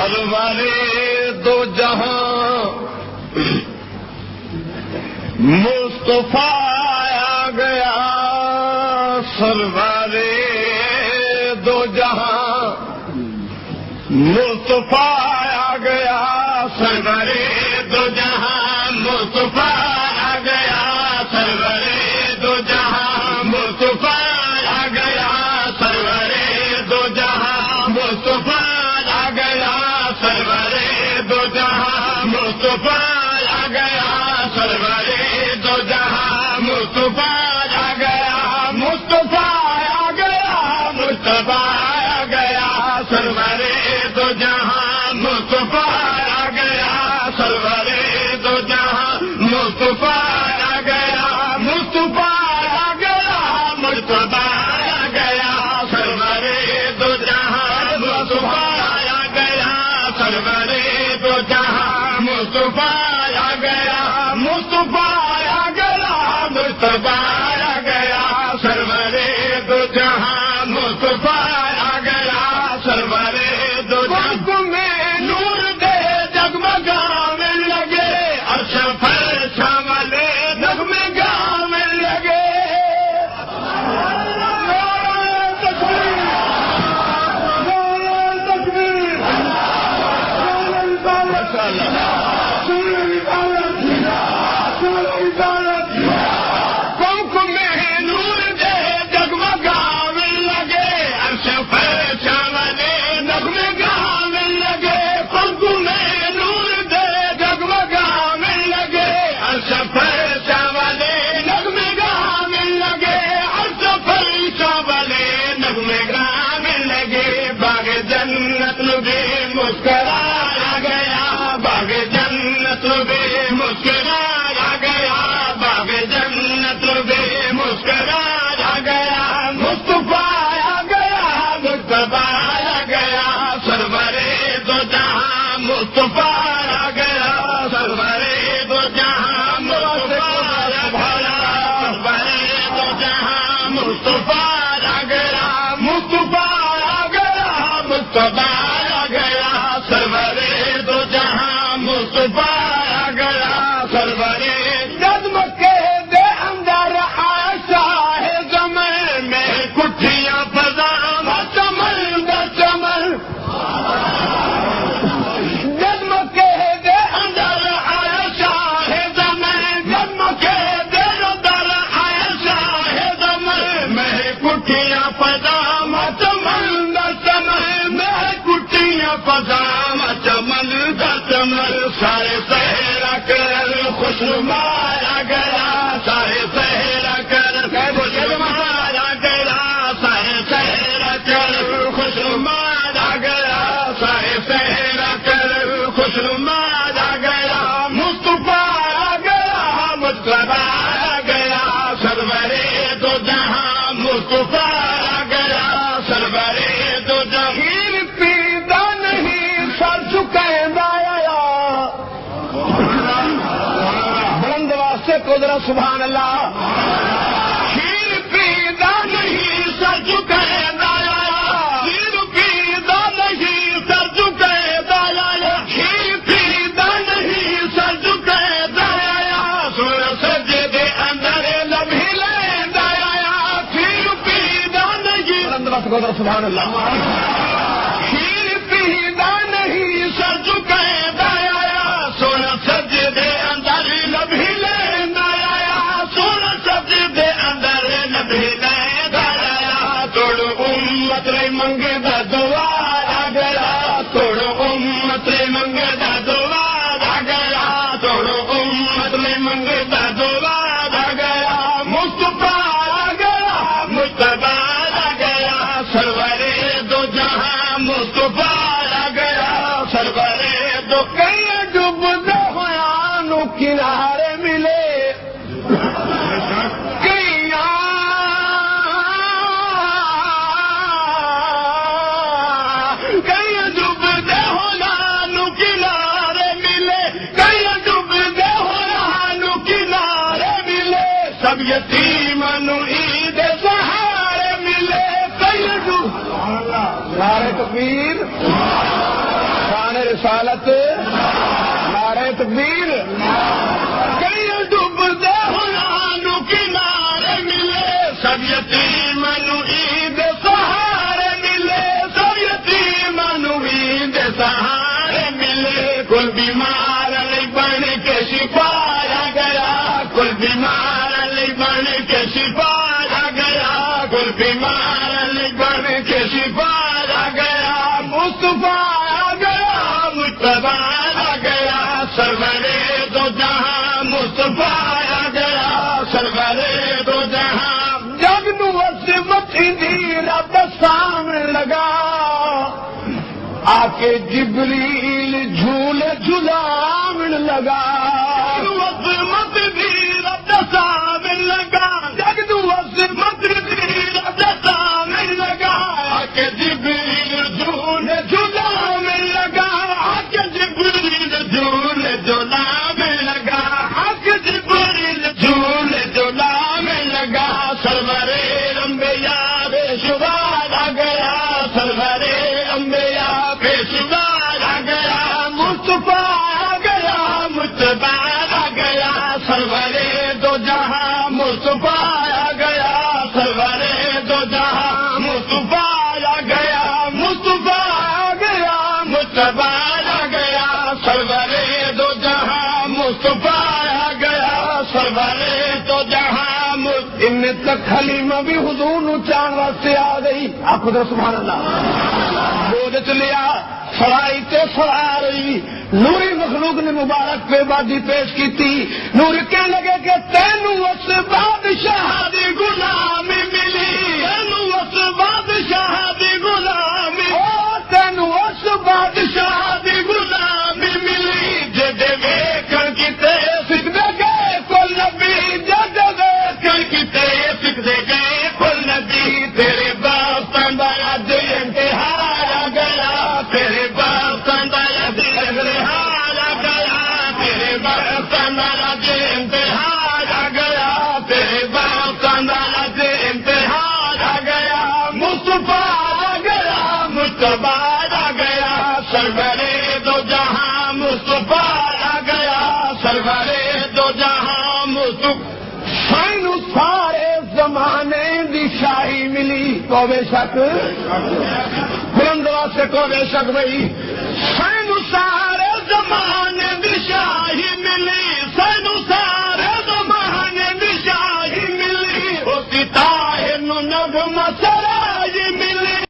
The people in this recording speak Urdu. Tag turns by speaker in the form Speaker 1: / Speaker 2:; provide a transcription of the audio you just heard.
Speaker 1: سرور دو جہاں مصطفیٰ آ گیا، سرور دو جہاں مصطفیٰ آ گیا، سرور دو جہاں مصطفیٰ آ گیا، سرور دو جہاں مصطفیٰ آ گیا، سرور دو جہاں مصطفیٰ آ گیا، سرور دو جہاں مصطفیٰ آ گیا، سرور دو جہاں مصطفیٰ آ گیا، مصطفیٰ آ گیا، مصطفیٰ آ گیا، سرور دو جہاں مصطفیٰ آ گیا، سرور دو جہاں مصطفیٰ آ گیا، مصطفیٰ آ گیا، مصطفیٰ آ گیا، سرور دو جہاں مصطفیٰ آ گیا، سرور دو جہاں مصطفیٰ آ گیا، مصطفیٰ آ گیا، مصطفیٰ آ گیا، سرور دو جہاں مصطفیٰ آ گیا، سرور دو جہاں میں نور دے جگمگانے لگے، عرش فرش والے نغمے گانے لگے، مسکرایا گیا، باغ جنت بھی مسکرایا گیا، باغ جنت بھی مسکرایا گیا، مصطفیٰ آ گیا، مصطفیٰ آ گیا، سرور دو جہاں مصطفیٰ آ گیا، سرور دو جہاں مصطفیٰ آ گیا، سرور دو جہاں مصطفیٰ آ گیا، مصطفیٰ آ گیا، مصطفیٰ آ گیا، سرور دو جہاں مصطفیٰ آ گیا، سرور جد مکے دے اندر آیا شاہ زمین میں کٹھیاں فضا چمن دا چمن، جد مکے دے اندر آیا شاہ زمین، جد مکے دے اندر آیا شاہ زمین میں کٹھیاں فضا چمن دا چمن، میں کٹھیاں فضا چمن دا چمن، سارے صحرا کر خوشنما آ گیا، سارے صحرا کر خوشنما آ گیا، سارے صحرا کر خوشنما آ گیا، سارے صحرا کر خوشنما آ گیا، مصطفیٰ آ گیا، مصطفیٰ آ گیا، سرور دو جہاں مصطفیٰ آ گیا، سرور دو جہاں پیدا نہیں سر چکیندا آیا، بلند واسطے قدرت سبحان اللہ، کھیر پیدا نہیں سر چکیندا آیا، کھیر پیدا نہیں سر چکیندا آیا، کھیر پیدا نہیں سر چکیندا آیا، سن سجدے اندر لبھی لیندا آیا، کھیر پیدا نہیں، بلند واسطے قدرت سبحان اللہ، کھیر پیدا نہیں سر چکیندا آیا، سن سجدے اندر لبھی لیندا آیا، سن سجدے اندر لبھی لیندا آیا، توڑ امت رے منگے دا دعا آ گیا، توڑ امت رے منگے دا دعا آ گیا، توڑ امت رے منگے دا دعا آ گیا، مصطفیٰ آ گیا، مصطفیٰ آ گیا، سرور دو جہاں مصطفیٰ آ گیا، سرور دو کئی ڈوبتے ہویا نو کنارے ملے، کئی ڈوبتے ہونا نو کنارے ملے، کئی ڈوبتے ہونا نو کنارے ملے، سب یتیم نو عید سہارے ملے، کئی ڈوب سارے تکبیر، رسالت نعرہ تکبیر کئی ڈوبدے ہنانو کنارے ملے سب یتیم نو عید سہارے ملے سب یتیم نو عید سہارے ملے کل بیمار علی بن کے شفایا گیا کل بیمار علی بن کے شفایا گیا کل بیمار علی بن کے شفایا گیا مصطفیٰ آ گیا مجتبیٰ آ گیا سرورے دو جہاں مصطفیٰ آ گیا سرورے دو جہاں جگ نو عظمت دی رب سامنے لگا آ کے جبریل جھولے جھلاون لگا عظمت دی رب سامنے لگا جگ نو عظمت دی رب سامنے لگا آ کے جبریل جھولے جھلاون لگا آ کے جبریل جھولے جھلاون لگا آ کے جبریل جھولے جھلاون لگا سرورے انبیاء بے شمار آ گیا سرورے انبیاء بے شمار آ گیا مصطفیٰ آ گیا مجتبیٰ آ گیا سرورے دو جہاں مصطفیٰ آ گیا سرورے دو جہاں مصطفیٰ آ گیا مصطفیٰ آ گیا مجتبیٰ آ گیا سرورے دو جہاں مصطفیٰ آ گیا سرورے دو جہاں ان تک حلیمہ بھی حضور نو چان واسطے آ گئی آپ خود سبحان اللہ بوجھ چ لیا سڑائی تے سڑا رہی نوری مخلوق نے مبارک پہ بادی پیش کی تھی نور کہنے لگے کہ تینوں اس بادشاہ دی غلامی ملی تینوں اس بادشاہ دی غلامی تینوں اس بادشاہ دی غلامی ملی جدے ویکھن کیتے سکھدے گئے کل نبی جدے ویکھن کیتے سکھدے گئے کل نبی تیرے باستان دا اج انتہا آ گیا تیرے باستان دا اج انتہا آ گیا تیرے باستان دا اج انتہا آ گیا تیرے باستان دا اج انتہا آ گیا مصطفیٰ آ گیا مجتبیٰ آ گیا سرورے دو جہاں مصطفیٰ آ گیا سرورے دو جہاں مصطفیٰ سائنو سارے زمانے دی شاہی ملی کو بے شک بلند واسطے کو بے شک بھائی سائنو سارے زمانے دی شاہی ملی سائنو سارے زمانے دی شاہی ملی ہوتی تاہر نو نغمہ سرا